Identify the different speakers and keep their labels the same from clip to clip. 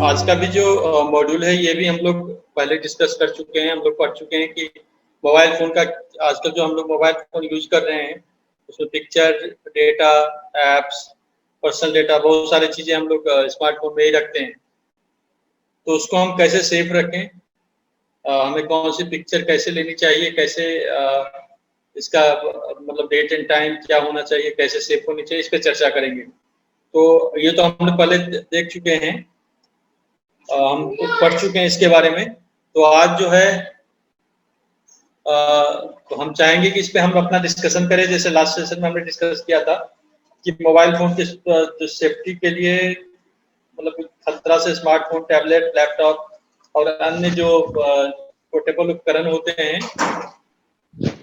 Speaker 1: आज का भी जो मॉड्यूल है ये भी हम लोग पहले डिस्कस कर चुके हैं, हम लोग पढ़ चुके हैं कि मोबाइल फ़ोन का आजकल जो हम लोग मोबाइल फ़ोन यूज़ कर रहे हैं, उसमें picture, data, apps, personal data बहुत सारी चीज़ें हम लोग स्मार्टफ़ोन में ही रखते हैं। तो उसको हम कैसे सेफ रखें, हमें कौन-सी पिक्चर कैसे लेनी चाहिए, कैसे इसका मतलब डेट एंड टाइम क्या होना चाहिए, कैसे सेफ होनी चाहिए, इस पे चर्चा करेंगे। तो ये तो हम लोग पहले देख चुके हैं, हम पढ़ चुके हैं इसके बारे में। तो आज जो है तो हम चाहेंगे कि इस पे हम अपना डिस्कशन करें, जैसे लास्ट सेशन में हमने डिस्कस किया था कि मोबाइल फ़ोन के जो सेफ्टी के लिए मतलब खतरा से स्मार्टफ़ोन, टैबलेट, लैपटॉप और अन्य जो पोर्टेबल उपकरण होते हैं,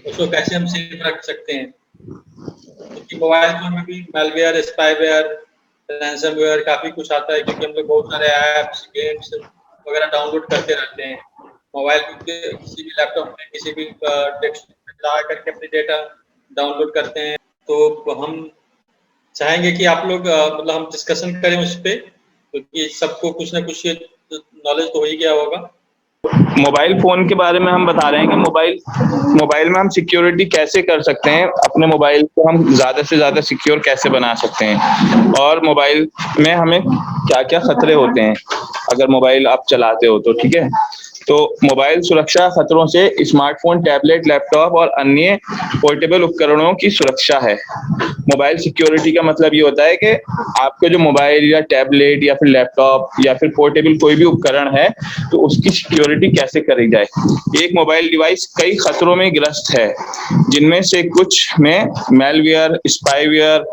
Speaker 1: उसको कैसे हम सेफ रख सकते हैं। क्योंकि मोबाइल फ़ोन में भी मैलवेयर, स्पाईवेयर, रैनसमवेयर काफ़ी कुछ आता है, क्योंकि हम लोग बहुत सारे ऐप्स, गेम्स वगैरह डाउनलोड करते रहते हैं। मोबाइल के किसी भी लैपटॉप में, किसी भी डेस्कटॉप में ला करके अपनी डेटा डाउनलोड करते हैं। तो हम चाहेंगे कि आप लोग मतलब हम डिस्कशन करें उस पे, क्योंकि सबको कुछ ना कुछ नॉलेज तो हो ही गया होगा।
Speaker 2: मोबाइल फ़ोन के बारे में हम बता रहे हैं कि मोबाइल में हम सिक्योरिटी कैसे कर सकते हैं, अपने मोबाइल को हम ज़्यादा से ज़्यादा सिक्योर कैसे बना सकते हैं, और मोबाइल में हमें क्या-क्या खतरे होते हैं अगर मोबाइल आप चलाते हो तो, ठीक है। तो मोबाइल सुरक्षा खतरों से स्मार्टफ़ोन, टैबलेट, लैपटॉप और अन्य पोर्टेबल उपकरणों की सुरक्षा है। मोबाइल सिक्योरिटी का मतलब ये होता है कि आपका जो मोबाइल या टैबलेट या फिर लैपटॉप या फिर पोर्टेबल कोई भी उपकरण है, तो उसकी सिक्योरिटी कैसे करी जाए। एक मोबाइल डिवाइस कई खतरों में ग्रस्त है, जिनमें से कुछ में malware, spyware,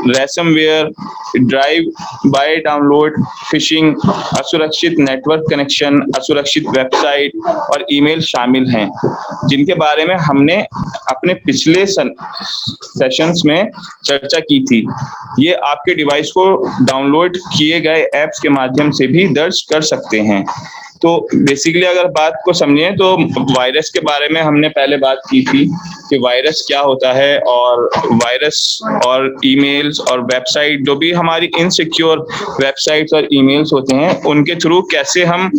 Speaker 2: ransomware, drive bye download, fishing, असुरक्षित नेटवर्क कनेक्शन, असुरक्षित वेबसाइट और ईमेल शामिल हैं, जिनके बारे में हमने अपने पिछले सेशंस में चर्चा की थी। ये आपके डिवाइस को डाउनलोड किए गए ऐप्स के माध्यम से भी दर्ज कर सकते हैं। तो बेसिकली अगर बात को समझें तो वायरस के बारे में हमने पहले बात की थी कि वायरस क्या होता है, और वायरस और ईमेल्स और वेबसाइट, जो भी हमारी इनसिक्योर वेबसाइट्स और ईमेल्स होते हैं, उनके थ्रू कैसे हम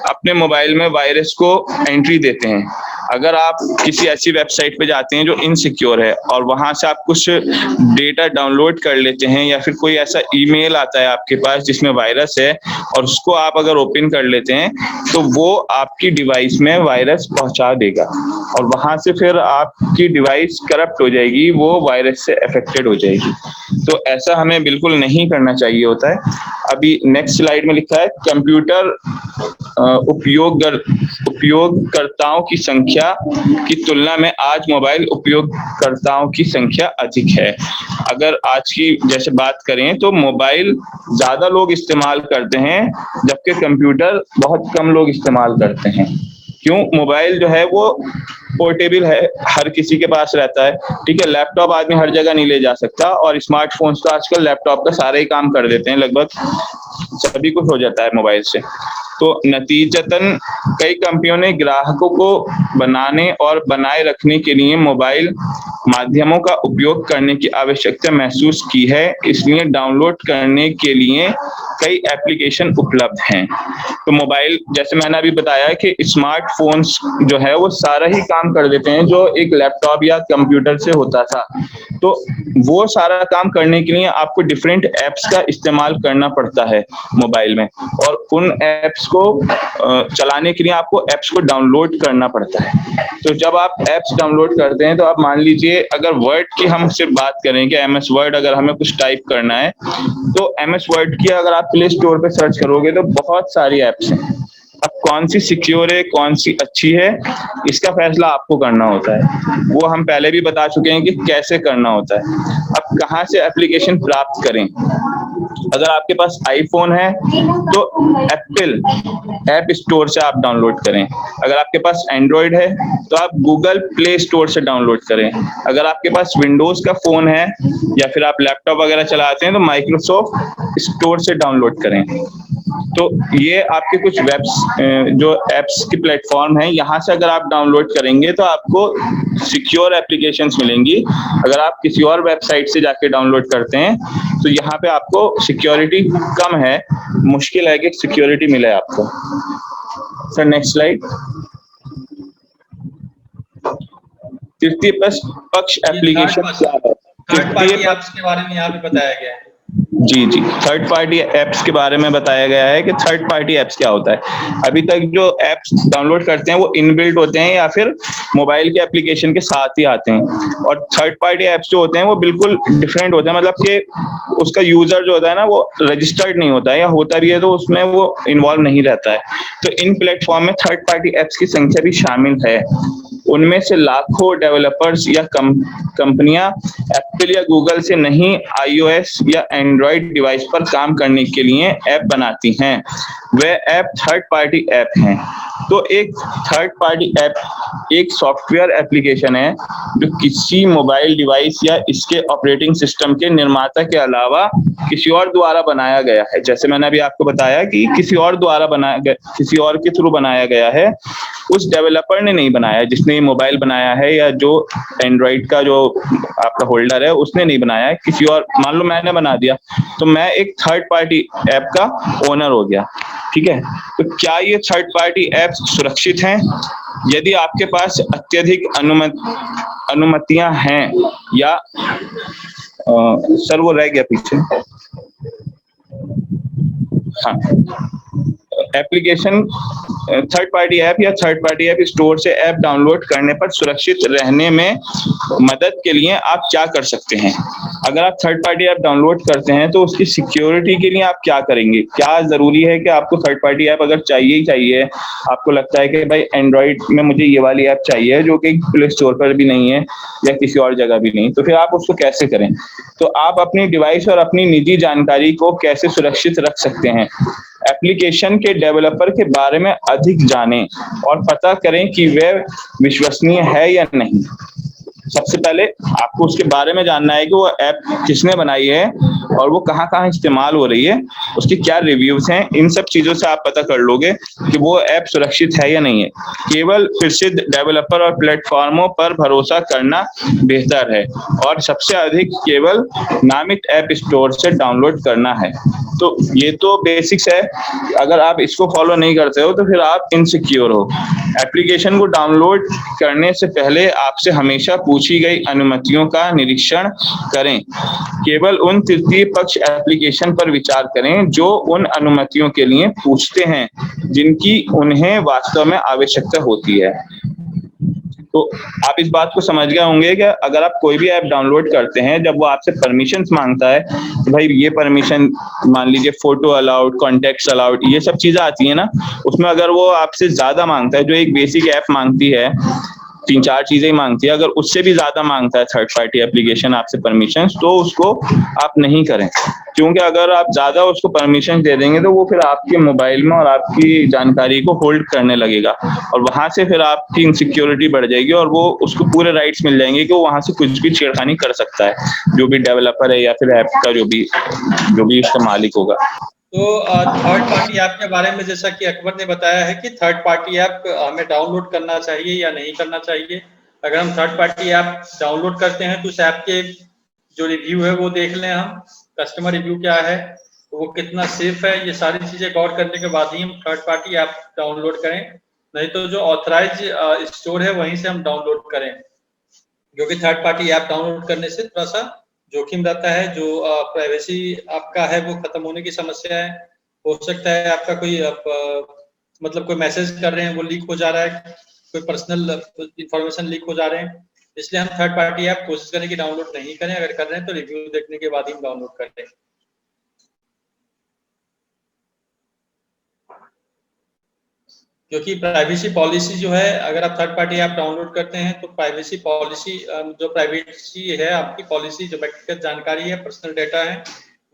Speaker 2: अपने मोबाइल में वायरस को एंट्री देते हैं। अगर आप किसी ऐसी वेबसाइट पे जाते हैं जो इनसिक्योर है और वहां से आप कुछ डेटा डाउनलोड कर लेते हैं, या फिर कोई ऐसा ईमेल आता है आपके पास जिसमें वायरस है और उसको आप अगर ओपन कर लेते हैं, तो वो आपकी डिवाइस में वायरस पहुंचा देगा और वहां से फिर आपकी डिवाइस करप्ट हो जाएगी, वो वायरस से अफेक्टेड हो जाएगी। तो ऐसा हमें बिल्कुल नहीं करना चाहिए होता है। अभी नेक्स्ट स्लाइड में लिखा है कंप्यूटर उपयोगकर्ताओं की संख्या की तुलना में आज मोबाइल उपयोगकर्ताओं की संख्या अधिक है। अगर आज की जैसे बात करें तो मोबाइल ज्यादा लोग इस्तेमाल करते हैं, जबकि कंप्यूटर बहुत कम लोग इस्तेमाल करते हैं। क्यों? मोबाइल जो है वो पोर्टेबल है, हर किसी के पास रहता है, ठीक है। लैपटॉप आदमी हर जगह नहीं ले जा सकता, और स्मार्टफोन्स तो आजकल लैपटॉप का सारे ही काम कर देते हैं, लगभग सभी कुछ हो जाता है मोबाइल से। तो नतीजतन कई कंपनियों ने ग्राहकों को बनाने और बनाए रखने के लिए मोबाइल माध्यमों का उपयोग करने की आवश्यकता महसूस की है, इसलिए डाउनलोड करने के लिए कई एप्लीकेशन उपलब्ध हैं। तो मोबाइल, जैसे मैंने अभी बताया कि स्मार्टफोन्स जो है वो सारा ही काम कर देते हैं जो एक लैपटॉप या कंप्यूटर से होता था। तो वो सारा काम करने के लिए आपको डिफरेंट ऐप्स का इस्तेमाल करना पड़ता है मोबाइल में, और उन ऐप्स को चलाने के लिए आपको ऐप्स को डाउनलोड करना पड़ता है। तो जब आप ऐप्स डाउनलोड करते हैं, तो आप मान लीजिए अगर वर्ड की हम सिर्फ बात करें कि एमएस वर्ड अगर हमें कुछ टाइप करना है, तो एमएस वर्ड की अगर आप प्ले स्टोर पे सर्च करोगे तो बहुत सारी ऐप्स हैं। अब कौन सी सिक्योर है, कौन सी अच्छी है, इसका फैसला आपको करना होता है। वो हम पहले भी बता चुके हैं कि कैसे करना होता है। अब कहाँ से एप्लीकेशन प्राप्त करें? अगर आपके पास आईफोन है तो एप्पल ऐप स्टोर से आप डाउनलोड करें। अगर आपके पास एंड्रॉइड है तो आप गूगल प्ले स्टोर से डाउनलोड करें। अगर आपके पास विंडोज का फोन है या फिर आप लैपटॉप वगैरह चलाते हैं तो माइक्रोसॉफ्ट स्टोर से डाउनलोड करें। तो ये आपके कुछ जो एप्स के प्लेटफॉर्म हैं, यहाँ से अगर आप डाउनलोड करेंगे तो आपको सिक्योर एप्लीकेशंस मिलेंगी। अगर आप किसी और वेबसाइट से जाके डाउनलोड करते हैं तो यहाँ पे आपको सिक्योरिटी कम है, मुश्किल है कि सिक्योरिटी मिले आपको। Sir next slide. तृतीय पक्ष एप्लीकेशन क्या है?
Speaker 1: थर्ड पार्टी एप्स के बारे में यहाँ पे बताया गया है।
Speaker 2: जी जी, थर्ड पार्टी एप्स के बारे में बताया गया है कि थर्ड पार्टी एप्स क्या होता है। अभी तक जो एप्स डाउनलोड करते हैं वो इनबिल्ट होते हैं या फिर मोबाइल के एप्लीकेशन के साथ ही आते हैं, और थर्ड पार्टी एप्स जो होते हैं वो बिल्कुल डिफरेंट होते हैं, मतलब कि उसका यूजर जो होता है ना वो रजिस्टर्ड नहीं होता है, या होता भी है तो उसमें वो इन्वॉल्व नहीं रहता है। तो इन प्लेटफॉर्म में थर्ड पार्टी एप्स की संख्या भी शामिल है। उनमें से लाखों डेवलपर्स या कंपनियां एप्पल या गूगल से नहीं आईओएस या एंड्रॉइड डिवाइस पर काम करने के लिए ऐप बनाती हैं। वे ऐप थर्ड पार्टी ऐप हैं। तो एक थर्ड पार्टी ऐप एक सॉफ्टवेयर एप्लीकेशन है जो किसी मोबाइल डिवाइस या इसके ऑपरेटिंग सिस्टम के निर्माता के अलावा किसी और द्वारा बनाया गया है। जैसे मैंने अभी आपको बताया कि किसी और द्वारा बनाया गया, किसी और के थ्रू बनाया गया है, उस डेवलपर ने नहीं बनाया, जिसने ये मोबाइल बनाया है या जो एंड्रॉइड का जो आपका होल्डर है उसने नहीं बनाया है, किसी और, मान लो मैंने बना दिया तो मैं एक थर्ड पार्टी ऐप का ओनर हो गया। ठीक है, तो क्या ये थर्ड पार्टी ऐप्स सुरक्षित हैं? यदि आपके पास अत्यधिक अनुमतियां हैं या सर वो रह गया पीछे, हाँ, एप्लीकेशन थर्ड पार्टी ऐप या थर्ड पार्टी ऐप स्टोर से ऐप डाउनलोड करने पर सुरक्षित रहने में मदद के लिए आप क्या कर सकते हैं? अगर आप थर्ड पार्टी ऐप डाउनलोड करते हैं तो उसकी सिक्योरिटी के लिए आप क्या करेंगे? क्या जरूरी है कि आपको थर्ड पार्टी ऐप अगर चाहिए ही चाहिए, आपको लगता है कि भाई एंड्रॉइड में मुझे ये वाली ऐप चाहिए जो कि प्ले स्टोर पर भी नहीं है या किसी और जगह भी नहीं, तो फिर आप उसको कैसे करें? तो आप अपनी डिवाइस और अपनी निजी जानकारी को कैसे सुरक्षित रख सकते हैं? एप्लीकेशन के डेवलपर के बारे में अधिक जानें और पता करें कि वह विश्वसनीय है या नहीं। सबसे पहले आपको उसके बारे में जानना है कि वो ऐप किसने बनाई है और वो कहाँ-कहाँ इस्तेमाल हो रही है, उसके क्या रिव्यूज हैं। इन सब चीजों से आप पता कर लोगे कि वो ऐप सुरक्षित है या नहीं है। केवल प्रसिद्ध डेवलपर और प्लेटफॉर्मों पर भरोसा करना बेहतर है और सबसे अधिक केवल नामित ऐप स्टोर से डाउनलोड करना है। तो ये तो बेसिक्स है, अगर आप इसको फॉलो नहीं करते हो तो फिर आप इनसिक्योर हो। एप्लीकेशन को डाउनलोड करने से पहले आपसे हमेशा पूछी गई अनुमतियों का निरीक्षण करें। केवल उन तृतीय पक्ष एप्लीकेशन पर विचार करें जो उन अनुमतियों के लिए पूछते हैं जिनकी उन्हें वास्तव में आवश्यकता होती है। तो आप इस बात को समझ गए होंगे कि अगर आप कोई भी ऐप डाउनलोड करते हैं, जब वो आपसे परमिशंस मांगता है तो भाई ये परमिशन, मान लीजिए फोटो अलाउड, कॉन्टेक्ट्स अलाउड, ये सब चीजें आती है ना, उसमें अगर वो आपसे ज्यादा मांगता है, जो एक बेसिक ऐप मांगती है 3-4 चीजें ही मांगती है, अगर उससे भी ज्यादा मांगता है थर्ड पार्टी एप्लीकेशन आपसे परमिशंस, तो उसको आप नहीं करें। क्योंकि अगर आप ज्यादा उसको परमिशन दे देंगे तो वो फिर आपके मोबाइल में और आपकी जानकारी को होल्ड करने लगेगा और वहां से फिर आपकी इनसिक्योरिटी बढ़ जाएगी और वो उसको पूरे राइट्स मिल जाएंगे कि वो वहां से कुछ भी छेड़खानी कर सकता है, जो भी डेवलपर है या फिर ऐप का जो भी उसका मालिक होगा।
Speaker 1: तो थर्ड पार्टी ऐप के बारे में जैसा कि अकबर ने बताया है कि थर्ड पार्टी ऐप हमें डाउनलोड करना चाहिए या नहीं करना चाहिए। अगर हम थर्ड पार्टी ऐप डाउनलोड करते हैं तो उस ऐप के जो रिव्यू है वो देख लें, हम कस्टमर रिव्यू क्या है, तो वो कितना सेफ है, ये सारी चीजें गौर करने के बाद ही हम थर्ड पार्टी ऐप डाउनलोड करें। नहीं तो जो ऑथराइज स्टोर है वहीं से हम डाउनलोड करें, क्योंकि थर्ड पार्टी ऐप डाउनलोड करने से थोड़ा सा जोखिम रहता है। जो प्राइवेसी आपका है वो खत्म होने की समस्या है। हो सकता है आपका कोई मतलब कोई मैसेज कर रहे हैं वो लीक हो जा रहा है, कोई पर्सनल इंफॉर्मेशन लीक हो जा रहे हैं, इसलिए हम थर्ड पार्टी ऐप कोशिश करें कि डाउनलोड नहीं करें। अगर कर रहे हैं तो रिव्यू देखने के बाद ही हम डाउनलोड करें। क्योंकि प्राइवेसी पॉलिसी जो है, अगर आप थर्ड पार्टी ऐप डाउनलोड करते हैं तो प्राइवेसी पॉलिसी, जो प्राइवेसी है आपकी पॉलिसी, जो व्यक्तिगत जानकारी है, पर्सनल डेटा है,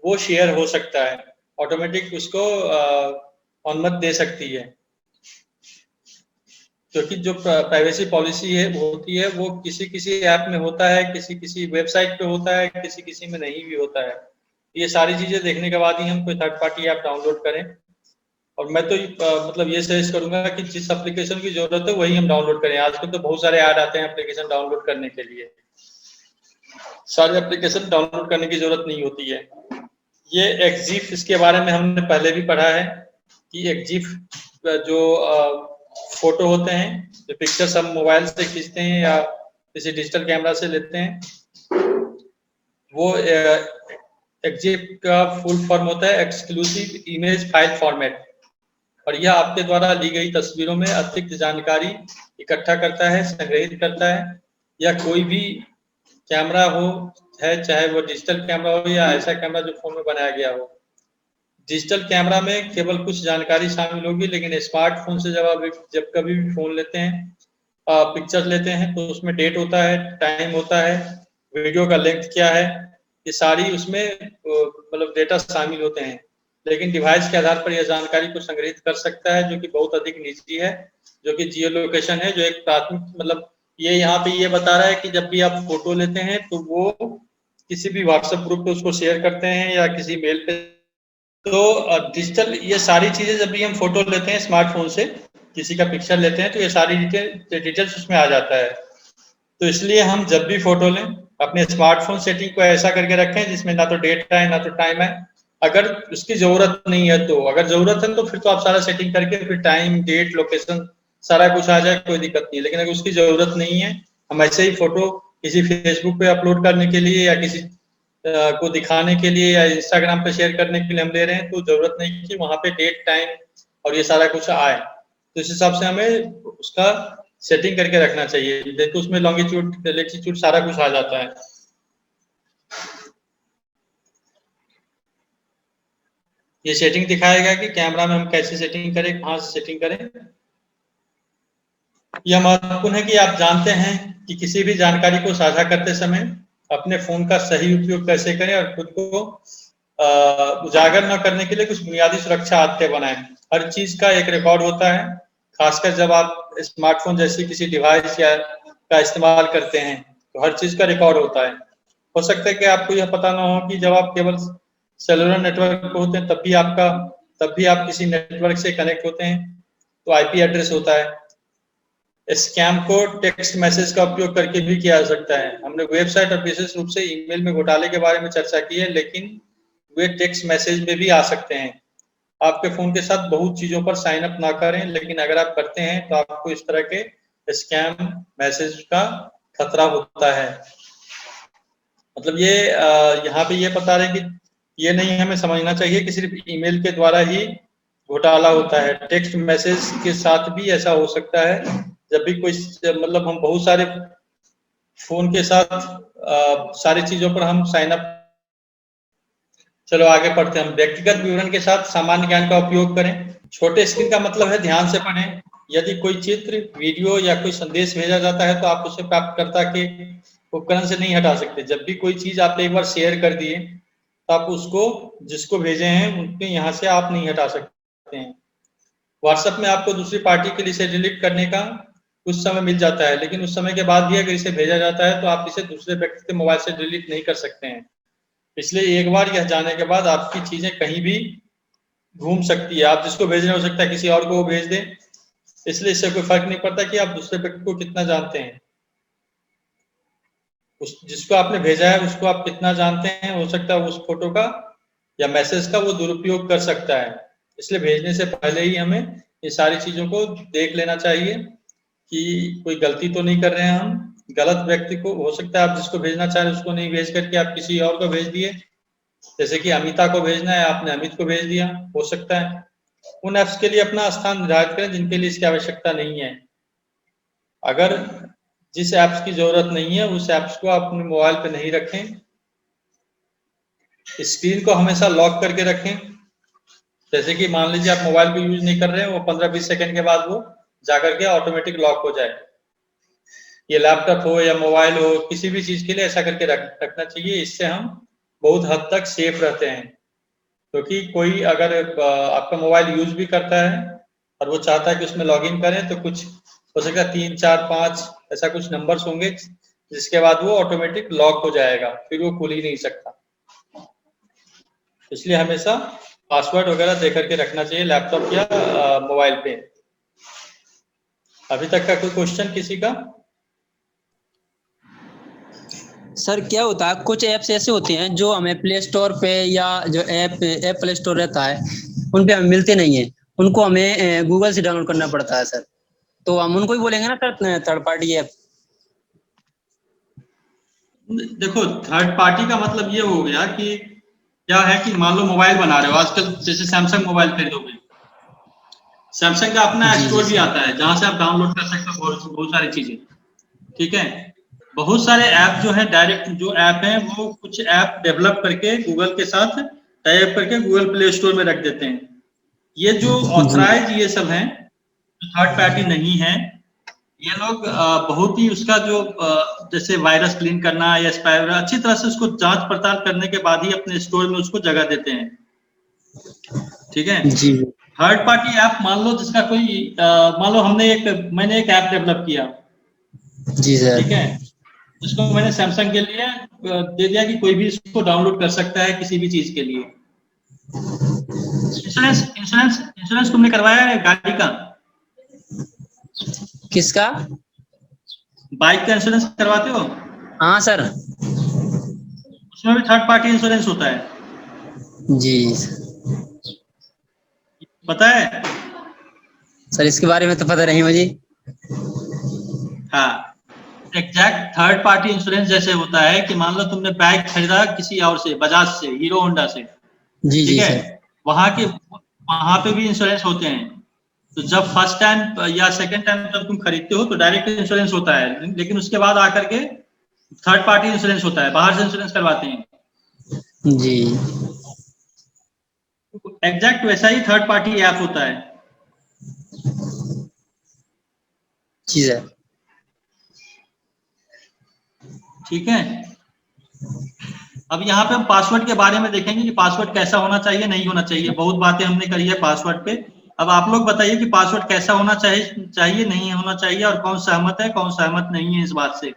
Speaker 1: वो शेयर हो सकता है, ऑटोमेटिक उसको अनुमति दे सकती है। क्योंकि जो प्राइवेसी पॉलिसी है होती है वो किसी किसी ऐप में होता है, किसी किसी वेबसाइट पे होता है, किसी किसी में नहीं भी होता है। ये सारी चीजें देखने के बाद ही हम कोई थर्ड पार्टी ऐप डाउनलोड करें। और मैं तो मतलब ये सजेस्ट करूंगा कि जिस एप्लीकेशन की जरूरत है वही हम डाउनलोड करें। आजकल तो बहुत सारे ऐड आते हैं एप्लीकेशन डाउनलोड करने के लिए, सारे एप्लीकेशन डाउनलोड करने की जरूरत नहीं होती है। ये एक्जिफ, इसके बारे में हमने पहले भी पढ़ा है कि एक्जिफ जो फोटो होते हैं, जो पिक्चर्स हम मोबाइल से खींचते हैं या किसी डिजिटल कैमरा से लेते हैं, वो एक्जिफ का फुल फॉर्म होता है एक्सक्लूसिव इमेज फाइल फॉर्मेट, और यह आपके द्वारा ली गई तस्वीरों में अतिरिक्त जानकारी इकट्ठा करता है, संग्रहित करता है। या कोई भी कैमरा हो है, चाहे वो डिजिटल कैमरा हो या ऐसा कैमरा जो फोन में बनाया गया हो। डिजिटल कैमरा में केवल कुछ जानकारी शामिल होगी, लेकिन स्मार्टफोन से जब कभी भी फोन लेते हैं, पिक्चर लेते हैं, तो उसमें डेट होता है, टाइम होता है, वीडियो का लेंथ क्या है, ये सारी उसमें मतलब डेटा शामिल होते हैं। लेकिन डिवाइस के आधार पर यह जानकारी को संग्रहित कर सकता है, जो कि बहुत अधिक निजी है, जो कि जियो लोकेशन है, जो एक प्राथमिक मतलब ये यहाँ पे ये बता रहा है कि जब भी आप फोटो लेते हैं तो वो किसी भी व्हाट्सएप ग्रुप पे उसको शेयर करते हैं या किसी मेल पे, तो डिजिटल ये सारी चीजें जब भी हम फोटो लेते हैं स्मार्टफोन से, किसी का पिक्चर लेते हैं, तो ये सारी डिटेल्स उसमें आ जाता है। तो इसलिए हम जब भी फोटो लें अपने स्मार्टफोन सेटिंग को ऐसा करके रखें जिसमें ना तो डेट है ना तो टाइम है। अगर उसकी जरूरत नहीं है तो, अगर जरूरत है तो फिर तो आप सारा सेटिंग करके फिर टाइम, डेट, लोकेशन सारा कुछ आ जाए, कोई दिक्कत नहीं। लेकिन अगर उसकी जरूरत नहीं है, हम ऐसे ही फोटो किसी फेसबुक पे अपलोड करने के लिए या किसी को दिखाने के लिए या इंस्टाग्राम पे शेयर करने के लिए हम ले रहे हैं, तो जरूरत नहीं कि वहां पे डेट, टाइम और ये सारा कुछ आए। तो इस हिसाब से हमें उसका सेटिंग करके रखना चाहिए। देखो उसमें लॉन्गिट्यूड, लैटिट्यूड सारा कुछ आ जाता है। ये सेटिंग दिखाएगा कि कैमरा में हम कैसे सेटिंग करें, कहाँ से सेटिंग करें। यह महत्वपूर्ण है कि आप जानते हैं कि किसी भी जानकारी को साझा करते समय अपने फोन का सही उपयोग कैसे करें और खुद को उजागर न करने के लिए कुछ बुनियादी सुरक्षा आदतें बनाएं। हर चीज का एक रिकॉर्ड होता है, खासकर जब आप स्मार्टफोन जैसी किसी डिवाइस या का इस्तेमाल करते हैं, तो हर चीज का रिकॉर्ड होता है। हो सकता है कि आपको यह पता ना हो कि जब आप केवल सेलुलर नेटवर्क पे होते हैं तब भी आप किसी नेटवर्क से कनेक्ट होते हैं, तो आईपी एड्रेस होता है। स्कैम को टेक्स्ट मैसेज का उपयोग करके भी किया जा सकता है। हमने वेबसाइट और विशेष रूप से ईमेल में घोटाले के बारे में चर्चा की है, लेकिन वे टेक्स्ट मैसेज में भी आ सकते हैं। आपके फोन के साथ बहुत चीजों पर साइन अप ना करें, लेकिन अगर आप करते हैं तो आपको इस तरह के स्कैम मैसेज का खतरा होता है। मतलब ये यहाँ पे ये बता रहे हैं कि ये नहीं हमें समझना चाहिए कि सिर्फ ईमेल के द्वारा ही घोटाला होता है। टेक्स्ट मैसेज के साथ भी ऐसा हो सकता है। जब भी कोई मतलब हम बहुत सारे फोन के साथ सारी चीजों पर हम साइन अप। चलो आगे पढ़ते हैं हम। व्यक्तिगत विवरण के साथ सामान्य ज्ञान का उपयोग करें। छोटे स्क्रीन का मतलब है ध्यान से पढ़ें। यदि कोई चित्र, वीडियो या कोई संदेश भेजा जाता है तो आप उसे प्राप्तकर्ता के उपकरण से नहीं हटा सकते। जब भी कोई चीज आप एक बार शेयर कर दिए तो आप उसको जिसको भेजे हैं उनके यहाँ से आप नहीं हटा सकते हैं। व्हाट्सएप में आपको दूसरी पार्टी के लिए इसे डिलीट करने का कुछ समय मिल जाता है, लेकिन उस समय के बाद भी अगर इसे भेजा जाता है तो आप इसे दूसरे व्यक्ति के मोबाइल से डिलीट नहीं कर सकते हैं। इसलिए एक बार यह जाने के बाद आपकी चीजें कहीं भी घूम सकती है। आप जिसको भेज रहे हो सकता है किसी और को वो भेज दे, इसलिए इससे कोई फर्क नहीं पड़ता कि आप दूसरे व्यक्ति को कितना जानते हैं। उस जिसको आपने भेजा है उसको आप कितना जानते हैं, हो सकता है उस फोटो का या मैसेज का वो दुरुपयोग कर सकता है। इसलिए भेजने से पहले ही हमें ये सारी चीजों को देख लेना चाहिए कि कोई गलती तो नहीं कर रहे हैं हम। गलत व्यक्ति को, हो सकता है आप जिसको भेजना चाह रहे हैं उसको नहीं भेज करके आप किसी और को भेज दिए, जैसे कि अमिता को भेजना है आपने अमित को भेज दिया, हो सकता है। उन ऐप्स के लिए अपना स्थान निर्धारित करें जिनके लिए इसकी आवश्यकता नहीं है। अगर जिस ऐप्स की जरूरत नहीं है उस ऐप्स को आप अपने मोबाइल पे नहीं रखें। स्क्रीन को हमेशा लॉक करके रखें। जैसे कि मान लीजिए आप मोबाइल को यूज नहीं कर रहे हैं, वो 15-20 सेकंड के बाद वो जाकर के ऑटोमेटिक लॉक हो जाए। ये लैपटॉप हो या मोबाइल हो, किसी भी चीज के लिए ऐसा करके रखना चाहिए। इससे हम बहुत हद तक सेफ रहते हैं, क्योंकि कोई अगर आपका मोबाइल यूज भी करता है और वो चाहता है कि उसमें लॉगिन करें, तो कुछ हो सकता है 3, 4, 5 ऐसा कुछ नंबर्स होंगे जिसके बाद वो ऑटोमेटिक लॉक हो जाएगा, फिर वो खुल ही नहीं सकता। इसलिए हमेशा पासवर्ड वगैरह दे करके रखना चाहिए लैपटॉप या मोबाइल पे। अभी तक का कोई क्वेश्चन किसी का?
Speaker 3: सर क्या होता है, कुछ ऐप्स ऐसे होते हैं जो हमें प्ले स्टोर पे या जो एप्पल स्टोर रहता है उन पे हमें मिलते नहीं है, उनको हमें गूगल से डाउनलोड करना पड़ता है सर। तो हम उनको ही बोलेंगे ना सर, थर्ड पार्टी ऐप।
Speaker 1: देखो, थर्ड पार्टी का मतलब ये हो गया कि क्या है कि मान लो मोबाइल बना रहे हो, आजकल जैसे सैमसंग मोबाइल खरीदोगे, सैमसंग का अपना
Speaker 3: जी जी
Speaker 1: स्टोर भी
Speaker 3: सर।
Speaker 1: आता है जहां से आप डाउनलोड कर सकते हो बहुत सारी चीजें। ठीक है, बहुत सारे ऐप जो है, डायरेक्ट जो ऐप है वो कुछ ऐप डेवलप करके गूगल के साथ टाई अप करके गूगल प्ले स्टोर में रख देते हैं। ये जो
Speaker 3: जी
Speaker 1: ऑथराइज ये सब हैं, जो थर्ड पार्टी नहीं है, ये लोग बहुत ही उसका जो जैसे वायरस क्लीन करना या स्पाइवेयर अच्छी तरह से उसको जांच पड़ताल करने के बाद ही अपने स्टोर में उसको जगह देते हैं। ठीक है,
Speaker 3: जी
Speaker 1: थर्ड पार्टी ऐप मान लो जिसका कोई मान लो मैंने एक ऐप डेवलप किया।
Speaker 3: जी सर।
Speaker 1: ठीक है, इसको मैंने सैमसंग के लिए दे दिया कि कोई भी इसको डाउनलोड कर सकता है किसी भी चीज के लिए। इंश्योरेंस इंश्योरेंस इंश्योरेंस तुमने करवाया है गाड़ी का?
Speaker 3: किसका?
Speaker 1: बाइक का इंश्योरेंस करवाते हो?
Speaker 3: हाँ सर।
Speaker 1: उसमें भी थर्ड पार्टी इंश्योरेंस होता है,
Speaker 3: जी
Speaker 1: पता है?
Speaker 3: सर, इसके बारे में तो पता नहीं मुझे।
Speaker 1: हाँ, एग्जैक्ट थर्ड पार्टी इंश्योरेंस जैसे होता है कि मान लो तुमने बाइक खरीदा किसी और से, बजाज से, हीरो होंडा से।
Speaker 3: जी
Speaker 1: ठीक
Speaker 3: जी
Speaker 1: है,
Speaker 3: सर।
Speaker 1: वहां पे भी इंश्योरेंस होते हैं। तो जब फर्स्ट टाइम या सेकंड टाइम जब तुम खरीदते हो तो डायरेक्ट इंश्योरेंस होता है, लेकिन उसके बाद आकर के थर्ड पार्टी इंश्योरेंस होता है, बाहर से इंश्योरेंस करवाते हैं।
Speaker 3: जी
Speaker 1: एग्जैक्ट वैसा ही थर्ड पार्टी ऐप होता है।
Speaker 3: जी सर।
Speaker 1: ठीक है, अब यहाँ पे हम पासवर्ड के बारे में देखेंगे कि पासवर्ड कैसा होना चाहिए, नहीं होना चाहिए। बहुत बातें हमने करी है पासवर्ड पे। अब आप लोग बताइए कि पासवर्ड कैसा होना चाहिए नहीं होना चाहिए, और कौन सहमत है कौन सहमत नहीं है इस बात से।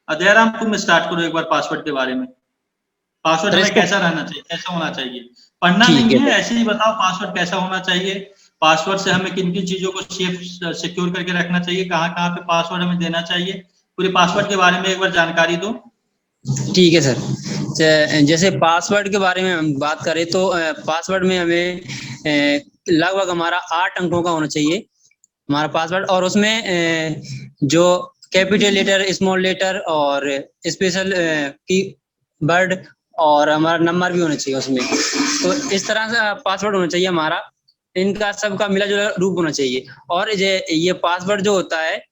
Speaker 1: अदयराम, तुम स्टार्ट करो एक बार पासवर्ड के बारे में। पासवर्ड
Speaker 3: सर
Speaker 1: हमें
Speaker 3: इसको
Speaker 1: कैसा रहना चाहिए, कैसा होना चाहिए? पढ़ना
Speaker 3: ठीक
Speaker 1: नहीं
Speaker 3: है
Speaker 1: है,
Speaker 3: सर।
Speaker 1: ऐसे ही बताओ पासवर्ड कैसा होना चाहिए। पासवर्ड से हमें किन किन चीजों को सेफ सिक्योर करके रखना चाहिए, कहाँ कहाँ पे पासवर्ड हमें देना चाहिए, पूरे पासवर्ड के बारे में एक बार जानकारी दो।
Speaker 3: ठीक है सर। जैसे पासवर्ड के बारे में हम बात करें तो पासवर्ड में हमें लगभग हमारा 8 अंकों का होना चाहिए हमारा पासवर्ड, और उसमें जो कैपिटल लेटर, स्मॉल लेटर और स्पेशल की वर्ड और हमारा नंबर भी होना चाहिए उसमें। तो इस तरह से पासवर्ड होना चाहिए हमारा, इनका सबका मिला जुला रूप होना चाहिए। और ये पासवर्ड जो होता है,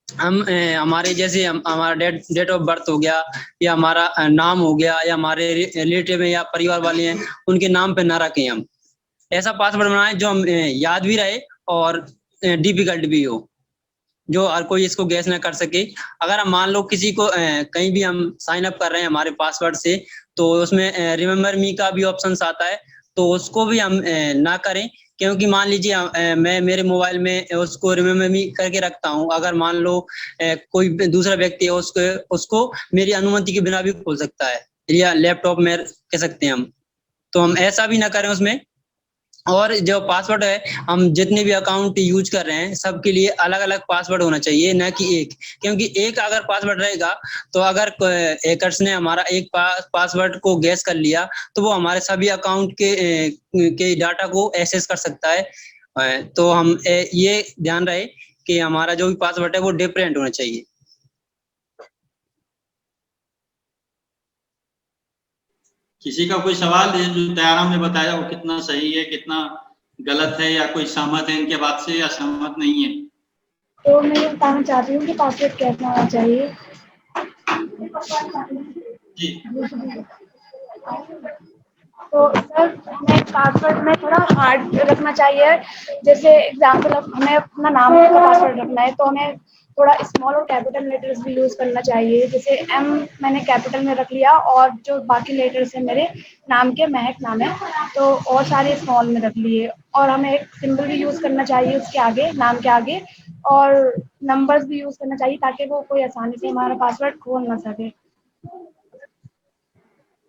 Speaker 3: हम हमारे जैसे हमारा डेट ऑफ बर्थ हो गया, या हमारा नाम हो गया, या हमारे रिलेटिव या परिवार वाले हैं उनके नाम पे ना रखें। हम ऐसा पासवर्ड बनाएं जो हम याद भी रहे और डिफिकल्ट भी हो, जो हर कोई इसको गैस ना कर सके। अगर हम मान लो किसी को कहीं भी हम साइन अप कर रहे हैं हमारे पासवर्ड से, तो उसमें रिमेम्बर मी का भी ऑप्शन आता है, तो उसको भी हम ना करें। क्योंकि मान लीजिए मैं मेरे मोबाइल में उसको रिमेम्बर मी करके रखता हूँ, अगर मान लो कोई दूसरा व्यक्ति है उसको उसको मेरी अनुमति के बिना भी खोल सकता है, या लैपटॉप में कह सकते हैं हम। तो हम ऐसा भी ना करें उसमें। और जो पासवर्ड है, हम जितने भी अकाउंट यूज कर रहे हैं सबके लिए अलग अलग पासवर्ड होना चाहिए, ना कि एक। क्योंकि एक अगर पासवर्ड रहेगा तो अगर हैकर्स ने हमारा एक पासवर्ड को गैस कर लिया तो वो हमारे सभी अकाउंट के डाटा को एक्सेस कर सकता है। तो हम ये ध्यान रहे कि हमारा जो भी पासवर्ड है वो डिफरेंट होना चाहिए।
Speaker 1: किसी का कोई सवाल है जो दयाराम ने बताया वो कितना सही है कितना गलत है, या कोई सहमत है इनके बात से या सहमत नहीं है?
Speaker 4: तो मैं ये बताना चाहती हूँ कि पासवर्ड कैसा होना चाहिए।
Speaker 1: जी,
Speaker 4: तो सर हमें पासवर्ड में थोड़ा हार्ड रखना चाहिए। जैसे एग्जाम्पल, हमें अपना नाम का पासवर्ड रखना है तो हमें थोड़ा स्मॉल और कैपिटल लेटर्स भी यूज़ करना चाहिए। जैसे एम मैंने कैपिटल में रख लिया, और जो बाकी लेटर्स हैं मेरे नाम के, महक नाम है, तो और सारे स्मॉल में रख लिए। और हमें एक सिंबल भी यूज़ करना चाहिए उसके आगे, नाम के आगे, और नंबर्स भी यूज़ करना चाहिए ताकि वो कोई आसानी से हमारा पासवर्ड खोल ना सके।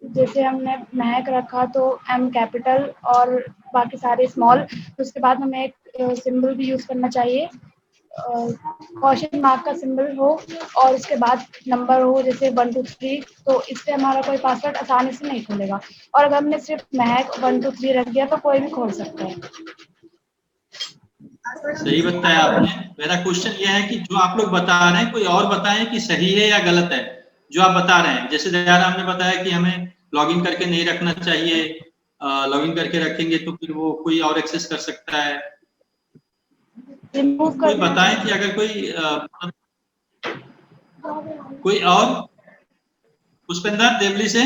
Speaker 4: जैसे हमने महक रखा तो M कैपिटल और बाकी सारे स्मॉल, तो उसके बाद हमें एक सिंबल भी यूज करना चाहिए, क्वेश्चन मार्क का सिंबल हो, और उसके बाद नंबर हो जैसे 1 2 3, तो इससे हमारा कोई पासवर्ड आसानी से नहीं खुलेगा। और अगर हमने सिर्फ महक 1 2 3 रख दिया तो कोई भी खोल सकता है।
Speaker 1: सही बताया आपने। मेरा क्वेश्चन ये है कि जो आप लोग बता रहे हैं कोई और बताएं कि सही है या गलत है जो आप बता रहे हैं। जैसे दयाराम ने बताया कि हमें लॉगिन करके नहीं रखना चाहिए, लॉगिन करके रखेंगे तो फिर वो कोई और एक्सेस कर सकता है।
Speaker 4: रिमूव
Speaker 1: कोई
Speaker 4: कर
Speaker 1: बताएं कि अगर कोई और, पुष्पेंद्र देवली से।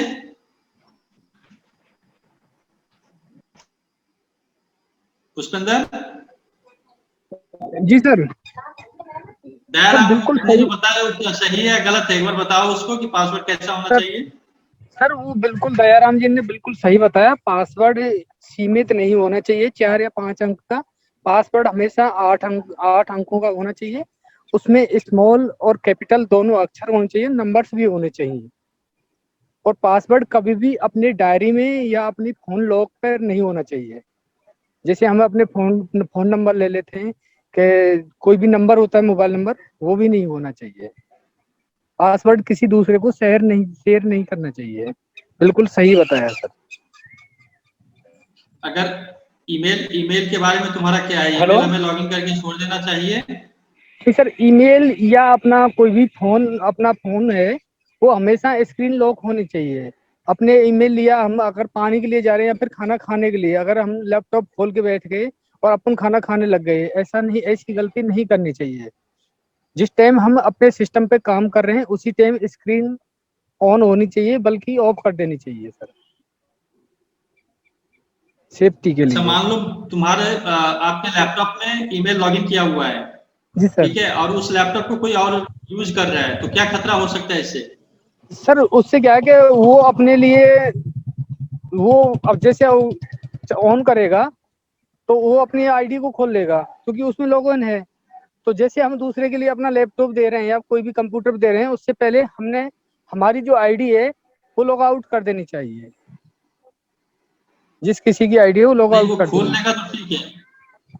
Speaker 1: पुष्पेंद्र,
Speaker 5: जी सर।
Speaker 1: दयाराम
Speaker 5: बिल्कुल
Speaker 1: ने जो
Speaker 5: सही
Speaker 1: बताया वो क्या सही है या गलत है, एक बार बताओ उसको कि पासवर्ड कैसा होना
Speaker 5: सर।
Speaker 1: चाहिए।
Speaker 5: सर वो बिल्कुल दयाराम जी ने बिल्कुल सही बताया, पासवर्ड सीमित नहीं होना चाहिए 4 या 5 अंक का। पासवर्ड हमेशा 8 अंकों का होना चाहिए। उसमें स्मॉल और कैपिटल दोनों अक्षर होने चाहिए, नंबर्स भी होने चाहिए। और पासवर्ड कभी भी अपनी डायरी में या अपनी फोन लॉक पर नहीं होना चाहिए। जैसे हम अपने फोन फोन नंबर ले लेते हैं कि कोई भी नंबर होता है मोबाइल नंबर, वो भी नहीं होना चाहिए। पासवर्ड किसी दूसरे को शेयर नहीं करना चाहिए। बिल्कुल सही बताया सर।
Speaker 1: अगर ईमेल ईमेल के बारे में तुम्हारा क्या है,
Speaker 5: हेलो।
Speaker 1: ईमेल हमें लॉगिन करके छोड़ देना चाहिए?
Speaker 5: तो सर ईमेल या अपना कोई भी अपना फोन है, वो हमेशा स्क्रीन लॉक होनी चाहिए। अपने ईमेल लिया, हम अगर पानी के लिए जा रहे हैं या फिर खाना खाने के लिए, अगर हम लैपटॉप खोल के बैठ गए और अपन खाना खाने लग गए, ऐसा नहीं, ऐसी गलती नहीं करनी चाहिए। जिस टाइम हम अपने सिस्टम पे काम कर रहे हैं उसी टाइम स्क्रीन ऑन होनी चाहिए, बल्कि ऑफ कर देनी चाहिए सर, सेफ्टी के
Speaker 1: अच्छा,
Speaker 5: लिए।
Speaker 1: मान लो तुम्हारे आपके लैपटॉप में ईमेल लॉगिन किया हुआ है,
Speaker 5: जी सर।
Speaker 1: ठीक है, और उस लैपटॉप को कोई और यूज कर रहा है, तो क्या खतरा हो सकता है इससे?
Speaker 5: सर उससे क्या है कि वो अपने लिए, वो अब जैसे ऑन करेगा तो वो अपनी आईडी को खोल लेगा, क्योंकि उसमें लॉगिन है। तो जैसे हम दूसरे के लिए अपना लैपटॉप दे रहे हैं या कोई भी कंप्यूटर दे रहे हैं, उससे पहले हमने हमारी जो आईडी है वो लॉग आउट कर देनी चाहिए। जिस किसी की आईडी है वो लॉग
Speaker 1: नहीं,
Speaker 5: आउट
Speaker 1: वो
Speaker 5: कर
Speaker 1: खोल
Speaker 5: देनी।
Speaker 1: लेगा तो ठीक है,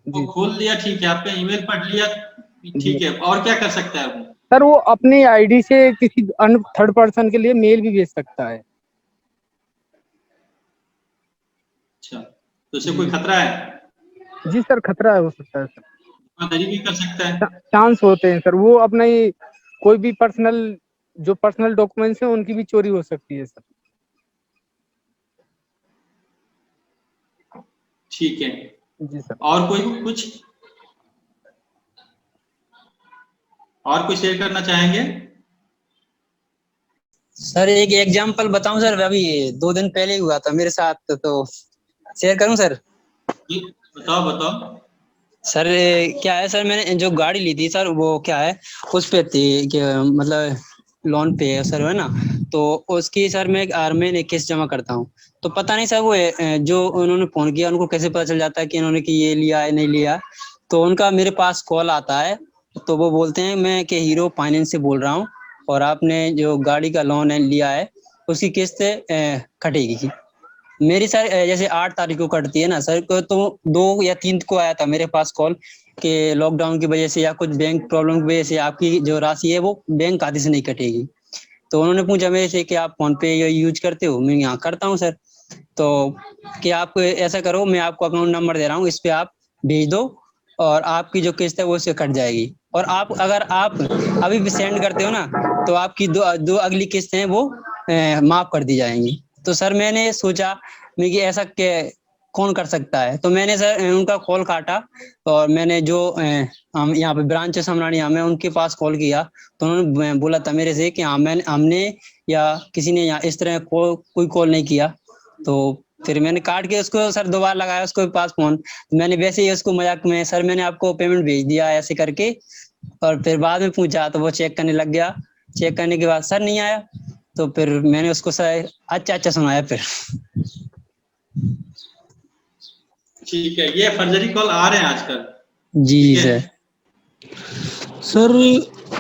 Speaker 1: वो
Speaker 5: जी
Speaker 1: खोल लिया ठीक है, आपका ईमेल पढ़ लिया
Speaker 5: जी
Speaker 1: ठीक है, और क्या कर सकता है वो?
Speaker 5: सर, वो अपनी आईडी से किसी अन्य थर्ड पर्सन के लिए मेल भी भेज सकता है।
Speaker 1: अच्छा, तो इससे कोई खतरा है?
Speaker 5: जी सर, खतरा हो सकता है सर।
Speaker 1: धोखाधड़ी भी कर सकता है?
Speaker 5: चांस होते हैं सर, वो अपना ही कोई भी पर्सनल डॉक्यूमेंट्स हैं उनकी भी चोरी हो सकती है सर।
Speaker 1: ठीक है।
Speaker 5: जी सर।
Speaker 1: और कोई कुछ और कोई शेयर करना चाहेंगे?
Speaker 3: सर एक एग्जांपल बताऊं सर, अभी 2 दिन पहले ही हुआ था मेरे साथ, तो शेयर करूं सर?
Speaker 1: जी, बताओ बताओ।
Speaker 3: सर क्या है सर, मैंने जो गाड़ी ली थी सर, वो क्या है, उस पे थी कि मतलब लोन पे है सर, है ना। तो उसकी सर मैं महीने किस्त जमा करता हूँ। तो पता नहीं सर वो जो उन्होंने फोन किया, उनको कैसे पता चल जाता है कि इन्होंने कि ये लिया है नहीं लिया। तो उनका मेरे पास कॉल आता है, तो वो बोलते हैं मैं कि हीरो फाइनेंस से बोल रहा हूँ, और आपने जो गाड़ी का लोन है लिया है उसकी किस्त कटेगी। मेरी सर जैसे 8 तारीख को कटती है ना सर को, तो 2 या 3 को आया था मेरे पास कॉल कि लॉकडाउन की वजह से या कुछ बैंक प्रॉब्लम की वजह से आपकी जो राशि है वो बैंक खाते से नहीं कटेगी। तो उन्होंने पूछा मेरे से कि आप फोन पे यूज करते हो? मैं यहाँ करता हूँ सर। तो कि आप ऐसा करो, मैं आपको अकाउंट नंबर दे रहा हूँ, इस पे आप भेज दो और आपकी जो किस्त है वो उससे कट जाएगी। और आप अगर आप अभी भी सेंड करते हो ना, तो आपकी दो अगली किस्त है वो माफ कर दी जाएंगी। तो सर मैंने सोचा मैं कि ऐसा कौन कर सकता है, तो मैंने सर उनका कॉल काटा और मैंने जो हम यहाँ पे ब्रांच है समरानिया में, उनके पास कॉल किया। तो उन्होंने बोला था मेरे से कि हाँ हमने या किसी ने यहाँ इस तरह कोई कॉल नहीं किया। तो फिर मैंने काट के उसको सर दोबारा लगाया उसको पास फोन, मैंने वैसे ही उसको मजाक में सर मैंने आपको पेमेंट भेज दिया ऐसे करके। और फिर बाद में पूछा तो वो चेक करने लग गया, चेक करने के बाद सर नहीं आया। तो फिर मैंने उसको सर अच्छा सुनाया फिर।
Speaker 1: ठीक है, ये फर्जरी कॉल आ रहे हैं आजकल।
Speaker 3: जी
Speaker 1: ठीक है।
Speaker 6: सर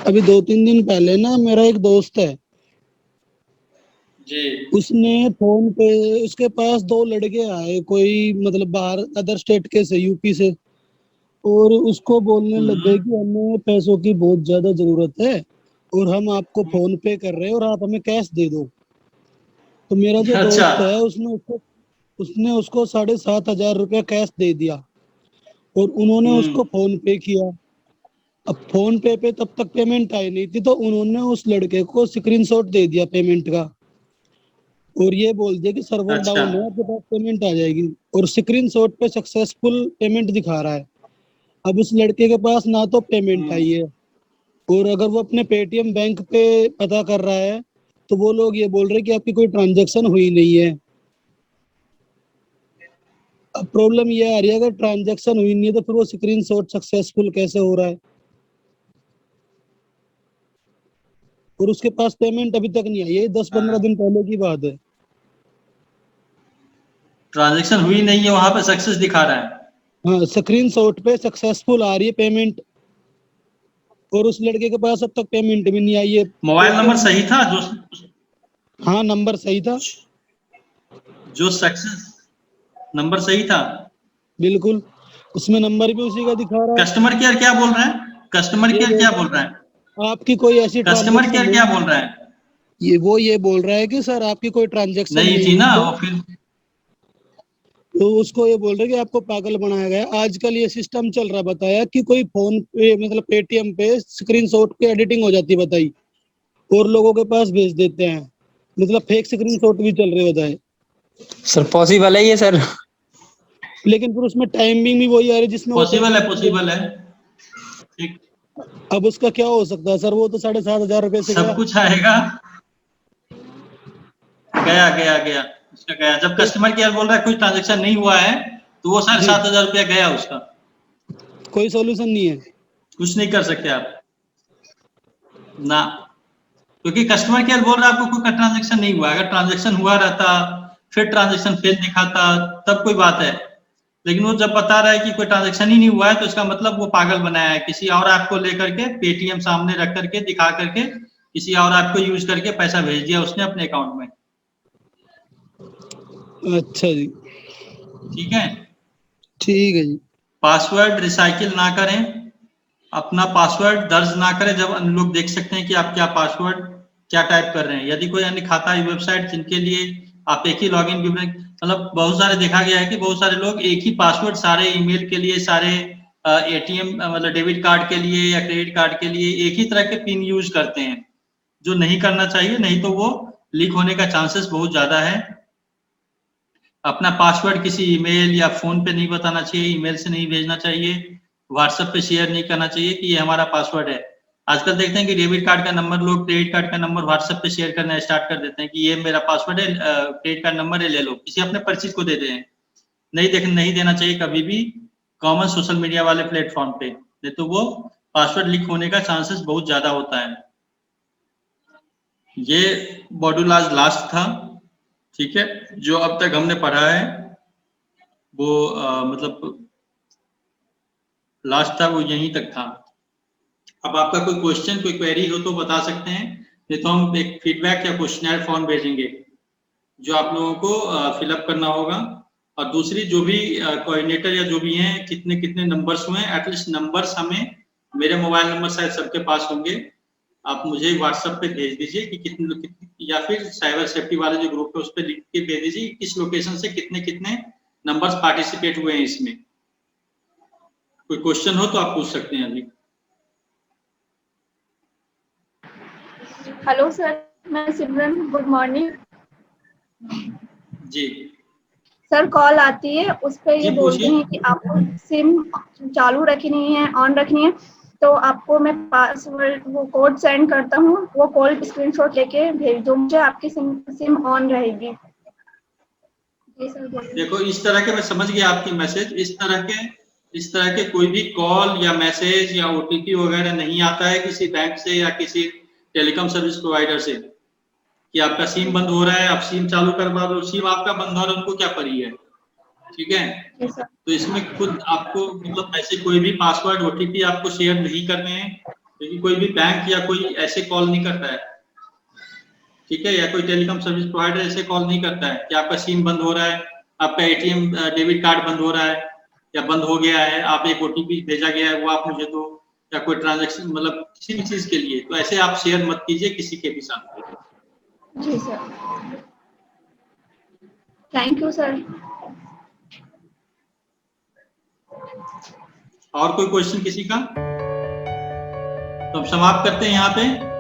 Speaker 6: अभी 2-3 दिन पहले ना मेरा एक दोस्त है,
Speaker 1: जी।
Speaker 6: उसने फोन पे, उसके पास 2 लड़के आए, कोई मतलब बाहर अदर स्टेट के से, यूपी से, और उसको बोलने लग गए कि हमें पैसों की बहुत ज्यादा जरूरत है और हम आपको फोन पे कर रहे हैं और आप हमें कैश दे दो। तो मेरा जो
Speaker 1: अच्छा।
Speaker 6: दोस्त है उसने उसको 7,500 रुपया कैश दे दिया और उन्होंने उसको फोन पे किया। अब फोन पे तब तक पेमेंट आई नहीं थी, तो उन्होंने उस लड़के को स्क्रीनशॉट दे दिया पेमेंट का और ये बोल दिया कि सर्वर
Speaker 1: अच्छा।
Speaker 6: डाउन है, आपके पास पेमेंट आ जाएगी, और स्क्रीनशॉट पे सक्सेसफुल पेमेंट दिखा रहा है। अब उस लड़के के पास ना तो पेमेंट आई है, और अगर वो अपने पेटीएम बैंक पे पता कर रहा है तो वो लोग ये बोल रहे हैं कि आपकी कोई ट्रांजैक्शन हुई नहीं है। अब प्रॉब्लम ये आ रही है, अगर ट्रांजैक्शन हुई नहीं है तो फिर वो स्क्रीनशॉट सक्सेसफुल कैसे हो रहा है, और उसके पास पेमेंट अभी तक नहीं आई है, 10-15 दिन पहले की बात है।
Speaker 1: ट्रांजैक्शन हुई नहीं है, वहां पे सक्सेस दिखा रहा है।
Speaker 6: हाँ, स्क्रीनशॉट पे सक्सेसफुल आ रही है पेमेंट, और उस लड़के के पास अब तक पेमेंट भी नहीं आई है।
Speaker 1: मोबाइल नंबर सही था जो?
Speaker 6: हाँ, नंबर सही था,
Speaker 1: जो सक्सेस नंबर सही था,
Speaker 6: बिल्कुल। उसमें नंबर भी उसी का दिखा रहा है।
Speaker 1: कस्टमर केयर क्या बोल रहा है? कस्टमर केयर क्या बोल रहा है?
Speaker 6: आपकी कोई ऐसी
Speaker 1: कस्टमर
Speaker 6: ट्रांजैक्शन
Speaker 1: केयर क्या बोल रहा है?
Speaker 6: ये बोल रहा है कि सर आपकी कोई ट्रांजैक्शन
Speaker 1: नहीं
Speaker 6: नहीं
Speaker 1: थी ना
Speaker 6: है,
Speaker 1: वो फिर।
Speaker 6: तो उसको ये बोल रहे हैं कि आपको पागल बनाया गया है। आजकल ये सिस्टम चल रहा, बताया कि कोई फोन पे मतलब पेटीएम पे स्क्रीनशॉट की एडिटिंग हो जाती है, बताई, और लोगों के पास भेज देते हैं, मतलब फेक स्क्रीनशॉट भी चल रहे, बताए।
Speaker 3: सर पॉसिबल है ये सर?
Speaker 6: लेकिन फिर उसमें टाइमिंग भी वही आ रही है जिसमें वो
Speaker 1: पॉसिबल है,
Speaker 6: payment
Speaker 1: पॉसिबल है। ठीक।
Speaker 6: अब उसका क्या हो सकता है सर, वो तो 7,500 रुपए से
Speaker 1: सब
Speaker 6: गया।
Speaker 1: कुछ आएगा। गया गया गया उसका गया। जब कस्टमर केयर बोल रहा है कोई ट्रांजेक्शन नहीं हुआ है तो वो 7,500 रुपया गया उसका।
Speaker 6: कोई सॉल्यूशन नहीं है,
Speaker 1: कुछ नहीं कर सकते आप ना, क्योंकि कस्टमर केयर बोल रहा है आपको कोई ट्रांजेक्शन नहीं हुआ। अगर ट्रांजेक्शन हुआ रहता, फिर ट्रांजेक्शन फेल दिखाता, तब कोई बात है। लेकिन वो जब बता रहा है कि कोई ट्रांजेक्शन ही नहीं हुआ है, तो इसका मतलब वो पागल बनाया है, किसी और ऐप को लेकर के, पेटीएम सामने रख करके, दिखा करके, किसी और ऐप को यूज करके पैसा भेज दिया उसने अपने अकाउंट में।
Speaker 6: अच्छा जी,
Speaker 1: ठीक है।
Speaker 6: ठीक है जी।
Speaker 1: पासवर्ड रिसाइकिल ना करें, अपना पासवर्ड दर्ज ना करें जब अन्य लोग देख सकते हैं कि आप क्या पासवर्ड क्या टाइप कर रहे हैं। यदि कोई अन्य खाता है वेबसाइट जिनके लिए आप एक ही लॉगिन विवरण, मतलब बहुत सारे देखा गया है कि बहुत सारे लोग एक ही पासवर्ड सारे ईमेल के लिए, सारे एटीएम मतलब डेबिट कार्ड के लिए या क्रेडिट कार्ड के लिए एक ही तरह के पिन यूज करते हैं, जो नहीं करना चाहिए, नहीं तो वो लीक होने का चांसेस बहुत ज्यादा है। अपना पासवर्ड किसी ईमेल या फोन पे नहीं बताना चाहिए, ईमेल से नहीं भेजना चाहिए, व्हाट्सएप पे शेयर नहीं करना चाहिए कि ये हमारा पासवर्ड है। आजकल देखते हैं कि डेबिट कार्ड का नंबर, लोग क्रेडिट कार्ड का नंबर व्हाट्सएप पे शेयर करना स्टार्ट कर देते हैं कि ये मेरा पासवर्ड है, क्रेडिट कार्ड नंबर है, ले लो, किसी अपने परिचित को दे दें। नहीं देना चाहिए कभी भी कॉमन सोशल मीडिया वाले प्लेटफॉर्म पे, नहीं तो वो पासवर्ड लीक होने का चांसेस बहुत ज्यादा होता है। ये मॉड्यूल आज लास्ट था, ठीक है। जो अब तक हमने पढ़ा है वो मतलब लास्ट था, वो यहीं तक था। अब आपका कोई क्वेश्चन, कोई क्वेरी हो तो बता सकते हैं, नहीं तो हम एक फीडबैक या क्वेश्चनर फॉर्म भेजेंगे जो आप लोगों को फिलअप करना होगा। और दूसरी, जो भी कोऑर्डिनेटर या जो भी हैं, कितने कितने नंबर्स हुए, एटलीस्ट नंबर्स हमें, मेरे मोबाइल नंबर शायद सबके पास होंगे, आप मुझे व्हाट्सएप पे भेज दीजिए कि कितने, या फिर साइबर सेफ्टी वाले जो ग्रुप है उस पर लिख के भेज दीजिए किस लोकेशन से कितने कितने नंबर्स पार्टिसिपेट हुए हैं इसमें। कोई क्वेश्चन हो तो आप पूछ सकते हैं अभी।
Speaker 4: हेलो सर, मैं सिमरन, गुड मॉर्निंग।
Speaker 1: जी
Speaker 4: सर कॉल आती है, उस पे ये
Speaker 1: जी,
Speaker 4: बोलते
Speaker 1: पूछिए।
Speaker 4: हैं कि आपको सिम चालू रखनी है, ऑन रखनी है, तो आपको मैं पासवर्ड वो कोड सेंड करता हूँ, वो कॉल स्क्रीनशॉट लेके भेज दो मुझे, आपकी सिम ऑन रहेगी। जी सर बोलिए।
Speaker 1: देखो, इस तरह के, मैं समझ गया आपकी मैसेज, इस तरह के कोई भी कॉल या मैसेज या ओटीपी वगैरह नहीं आता है किसी बैंक से या किसी टेलीकॉम सर्विस प्रोवाइडर से कि आपका सिम बंद हो रहा है, आप सिम चालू करवा दो। सिम आपका बंद हो रहा है, उनको क्या पड़ी है, ठीक है।
Speaker 4: जी सर।
Speaker 1: तो इसमें खुद आपको मतलब ऐसे कोई भी पासवर्ड ओटीपी आपको शेयर नहीं करने हैं, क्योंकि कोई भी बैंक या कोई ऐसे कॉल नहीं करता है। ठीक है, या कोई टेलीकॉम सर्विस प्रोवाइडर ऐसे कॉल नहीं करता है कि आपका सिम बंद हो रहा है, आपका एटीएम डेबिट कार्ड बंद हो रहा है या बंद हो गया है, आप एक ओटीपी भेजा गया है वो आप मुझे दो, या कोई ट्रांजैक्शन मतलब किसी भी चीज के लिए, तो ऐसे आप शेयर मत कीजिए किसी के भी साथ।
Speaker 4: जी सर, थैंक यू सर।
Speaker 1: और कोई क्वेश्चन किसी का? तो हम समाप्त करते हैं यहाँ पे।